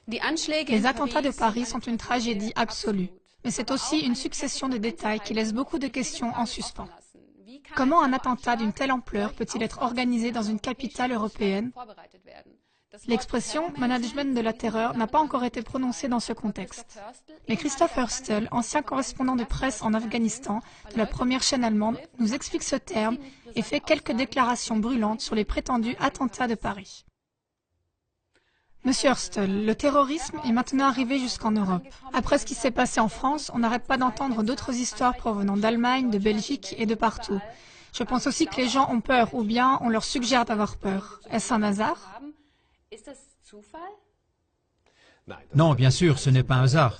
Les attentats de Paris sont une tragédie absolue, mais c'est aussi une succession de détails qui laissent beaucoup de questions en suspens. Comment un attentat d'une telle ampleur peut-il être organisé dans une capitale européenne? L'expression « management de la terreur » n'a pas encore été prononcée dans ce contexte. Mais Christoph Hörstel, ancien correspondant de presse en Afghanistan de la première chaîne allemande, nous explique ce terme et fait quelques déclarations brûlantes sur les prétendus attentats de Paris. Monsieur Hörstel, le terrorisme est maintenant arrivé jusqu'en Europe. Après ce qui s'est passé en France, on n'arrête pas d'entendre d'autres histoires provenant d'Allemagne, de Belgique et de partout. Je pense aussi que les gens ont peur, ou bien on leur suggère d'avoir peur. Est-ce un hasard? Non, bien sûr, ce n'est pas un hasard.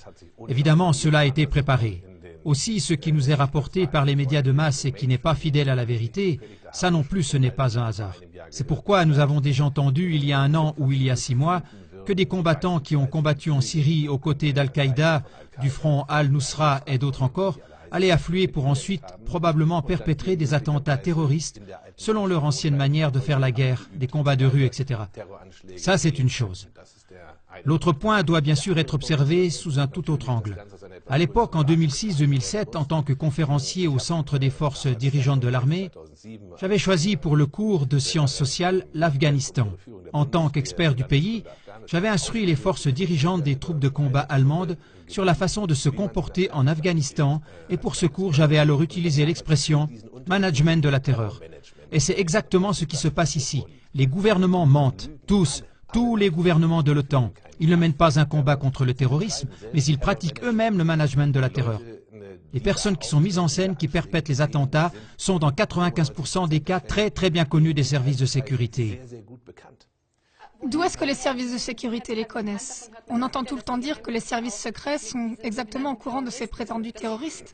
Évidemment, cela a été préparé. Aussi, ce qui nous est rapporté par les médias de masse et qui n'est pas fidèle à la vérité, ça non plus, ce n'est pas un hasard. C'est pourquoi nous avons déjà entendu, il y a 1 an ou il y a 6 mois, que des combattants qui ont combattu en Syrie aux côtés d'Al-Qaïda, du front Al-Nusra et d'autres encore, allaient affluer pour ensuite probablement perpétrer des attentats terroristes selon leur ancienne manière de faire la guerre, des combats de rue, etc. Ça, c'est une chose. L'autre point doit bien sûr être observé sous un tout autre angle. À l'époque, en 2006-2007, en tant que conférencier au Centre des forces dirigeantes de l'armée, j'avais choisi pour le cours de sciences sociales l'Afghanistan. En tant qu'expert du pays, j'avais instruit les forces dirigeantes des troupes de combat allemandes sur la façon de se comporter en Afghanistan et pour ce cours, j'avais alors utilisé l'expression « management de la terreur ». Et c'est exactement ce qui se passe ici. Les gouvernements mentent, tous les gouvernements de l'OTAN. Ils ne mènent pas un combat contre le terrorisme, mais ils pratiquent eux-mêmes le management de la terreur. Les personnes qui sont mises en scène, qui perpètrent les attentats, sont dans 95% des cas très bien connus des services de sécurité. D'où est-ce que les services de sécurité les connaissent? On entend tout le temps dire que les services secrets sont exactement au courant de ces prétendus terroristes.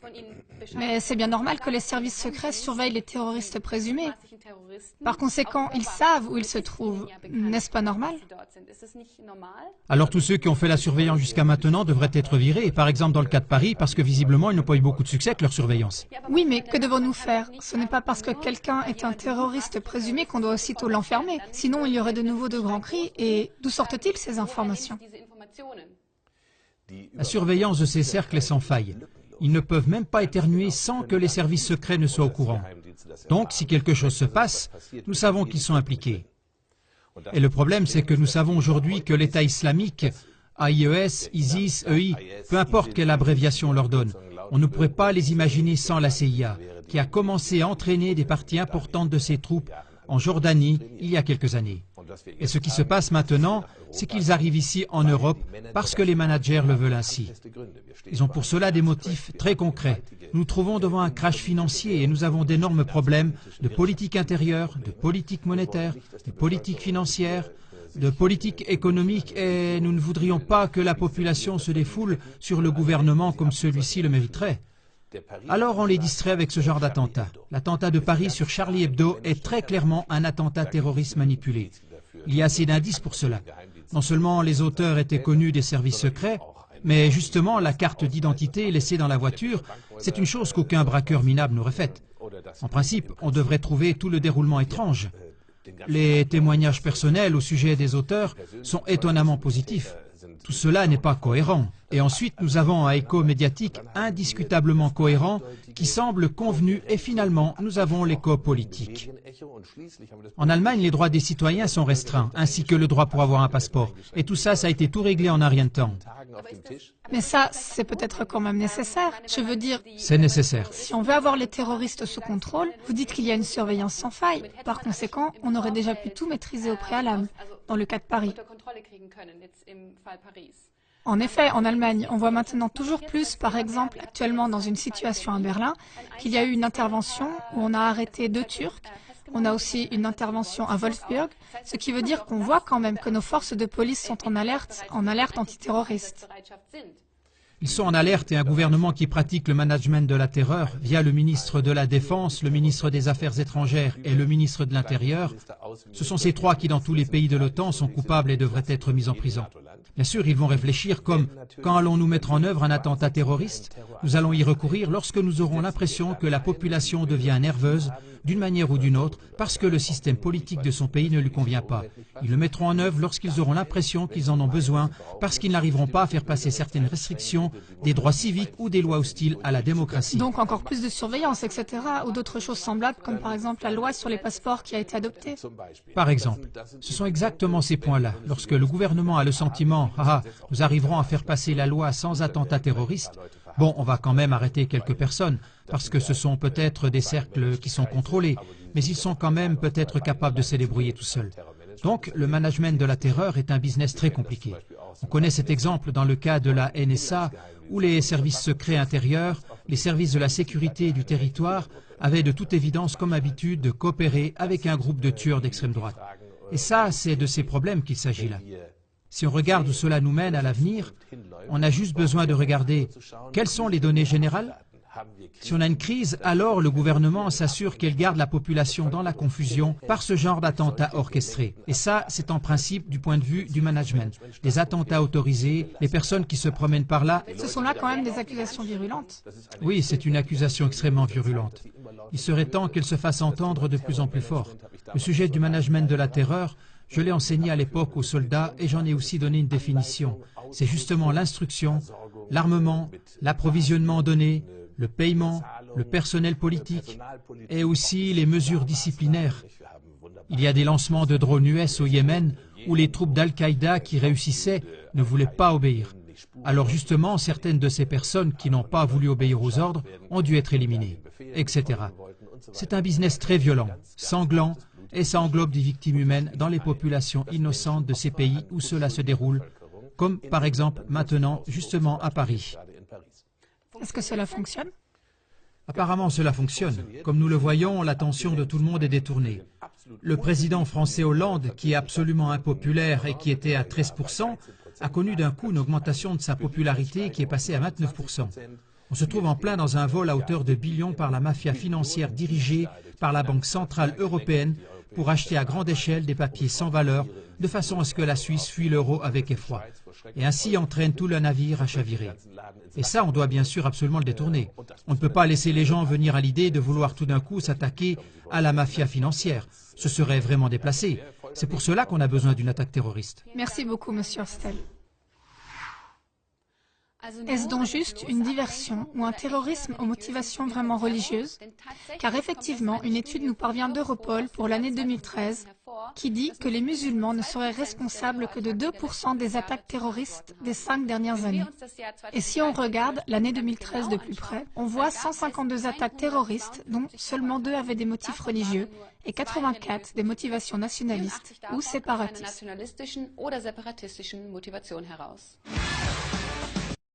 Mais c'est bien normal que les services secrets surveillent les terroristes présumés. Par conséquent, ils savent où ils se trouvent. N'est-ce pas normal? Alors tous ceux qui ont fait la surveillance jusqu'à maintenant devraient être virés, par exemple dans le cas de Paris, parce que visiblement ils n'ont pas eu beaucoup de succès avec leur surveillance. Oui, mais que devons-nous faire? Ce n'est pas parce que quelqu'un est un terroriste présumé qu'on doit aussitôt l'enfermer. Sinon, il y aurait de nouveau de grands cris. Et d'où sortent-ils ces informations? La surveillance de ces cercles est sans faille. Ils ne peuvent même pas éternuer sans que les services secrets ne soient au courant. Donc, si quelque chose se passe, nous savons qu'ils sont impliqués. Et le problème, c'est que nous savons aujourd'hui que l'État islamique, AIES, ISIS, EI, peu importe quelle abréviation on leur donne, on ne pourrait pas les imaginer sans la CIA, qui a commencé à entraîner des parties importantes de ses troupes en Jordanie il y a quelques années. Et ce qui se passe maintenant, c'est qu'ils arrivent ici en Europe parce que les managers le veulent ainsi. Ils ont pour cela des motifs très concrets. Nous nous trouvons devant un crash financier et nous avons d'énormes problèmes de politique intérieure, de politique monétaire, de politique financière, de politique économique et nous ne voudrions pas que la population se défoule sur le gouvernement comme celui-ci le mériterait. Alors on les distrait avec ce genre d'attentat. L'attentat de Paris sur Charlie Hebdo est très clairement un attentat terroriste manipulé. Il y a assez d'indices pour cela. Non seulement les auteurs étaient connus des services secrets, mais justement la carte d'identité laissée dans la voiture, c'est une chose qu'aucun braqueur minable n'aurait faite. En principe, on devrait trouver tout le déroulement étrange. Les témoignages personnels au sujet des auteurs sont étonnamment positifs. Tout cela n'est pas cohérent. Et ensuite, nous avons un écho médiatique indiscutablement cohérent qui semble convenu et finalement, nous avons l'écho politique. En Allemagne, les droits des citoyens sont restreints, ainsi que le droit pour avoir un passeport. Et tout ça, ça a été tout réglé en un rien de temps. Mais ça, c'est peut-être quand même nécessaire. Je veux dire... C'est nécessaire. Si on veut avoir les terroristes sous contrôle, vous dites qu'il y a une surveillance sans faille. Par conséquent, on aurait déjà pu tout maîtriser au préalable, dans le cas de Paris. En effet, en Allemagne, on voit maintenant toujours plus, par exemple, actuellement dans une situation à Berlin, qu'il y a eu une intervention où on a arrêté 2 Turcs. On a aussi une intervention à Wolfsburg, ce qui veut dire qu'on voit quand même que nos forces de police sont en alerte antiterroriste. Ils sont en alerte et un gouvernement qui pratique le management de la terreur via le ministre de la Défense, le ministre des Affaires étrangères et le ministre de l'Intérieur, ce sont ces trois qui, dans tous les pays de l'OTAN, sont coupables et devraient être mis en prison. Bien sûr, ils vont réfléchir comme « quand allons-nous mettre en œuvre un attentat terroriste ? Nous allons y recourir lorsque nous aurons l'impression que la population devient nerveuse d'une manière ou d'une autre parce que le système politique de son pays ne lui convient pas. Ils le mettront en œuvre lorsqu'ils auront l'impression qu'ils en ont besoin parce qu'ils n'arriveront pas à faire passer certaines restrictions des droits civiques ou des lois hostiles à la démocratie. » Donc encore plus de surveillance, etc. ou d'autres choses semblables comme par exemple la loi sur les passeports qui a été adoptée. Par exemple, ce sont exactement ces points-là. Lorsque le gouvernement a le sentiment « Ah, nous arriverons à faire passer la loi sans attentat terroriste », bon, on va quand même arrêter quelques personnes, parce que ce sont peut-être des cercles qui sont contrôlés, mais ils sont quand même peut-être capables de se débrouiller tout seuls. Donc, le management de la terreur est un business très compliqué. On connaît cet exemple dans le cas de la NSA, où les services secrets intérieurs, les services de la sécurité du territoire, avaient de toute évidence comme habitude de coopérer avec un groupe de tueurs d'extrême droite. Et ça, c'est de ces problèmes qu'il s'agit là. Si on regarde où cela nous mène à l'avenir, on a juste besoin de regarder quelles sont les données générales. Si on a une crise, alors le gouvernement s'assure qu'elle garde la population dans la confusion par ce genre d'attentats orchestrés. Et ça, c'est en principe du point de vue du management. Des attentats autorisés, les personnes qui se promènent par là... Ce sont là quand même des accusations virulentes. Oui, c'est une accusation extrêmement virulente. Il serait temps qu'elle se fasse entendre de plus en plus fort. Le sujet du management de la terreur, je l'ai enseigné à l'époque aux soldats et j'en ai aussi donné une définition. C'est justement l'instruction, l'armement, l'approvisionnement donné, le paiement, le personnel politique et aussi les mesures disciplinaires. Il y a des lancements de drones US au Yémen où les troupes d'Al-Qaïda qui réussissaient ne voulaient pas obéir. Alors justement, certaines de ces personnes qui n'ont pas voulu obéir aux ordres ont dû être éliminées, etc. C'est un business très violent, sanglant, et ça englobe des victimes humaines dans les populations innocentes de ces pays où cela se déroule, comme par exemple maintenant justement à Paris. Est-ce que cela fonctionne? Apparemment cela fonctionne. Comme nous le voyons, l'attention de tout le monde est détournée. Le président français Hollande, qui est absolument impopulaire et qui était à 13%, a connu d'un coup une augmentation de sa popularité qui est passée à 29%. On se trouve en plein dans un vol à hauteur de billions par la mafia financière dirigée par la Banque centrale européenne pour acheter à grande échelle des papiers sans valeur, de façon à ce que la Suisse fuit l'euro avec effroi, et ainsi entraîne tout le navire à chavirer. Et ça, on doit bien sûr absolument le détourner. On ne peut pas laisser les gens venir à l'idée de vouloir tout d'un coup s'attaquer à la mafia financière. Ce serait vraiment déplacé. C'est pour cela qu'on a besoin d'une attaque terroriste. Merci beaucoup, Monsieur Hostel. Est-ce donc juste une diversion ou un terrorisme aux motivations vraiment religieuses? Car effectivement, une étude nous parvient d'Europol pour l'année 2013 qui dit que les musulmans ne seraient responsables que de 2% des attaques terroristes des 5 dernières années. Et si on regarde l'année 2013 de plus près, on voit 152 attaques terroristes dont seulement 2 avaient des motifs religieux et 84 des motivations nationalistes ou séparatistes.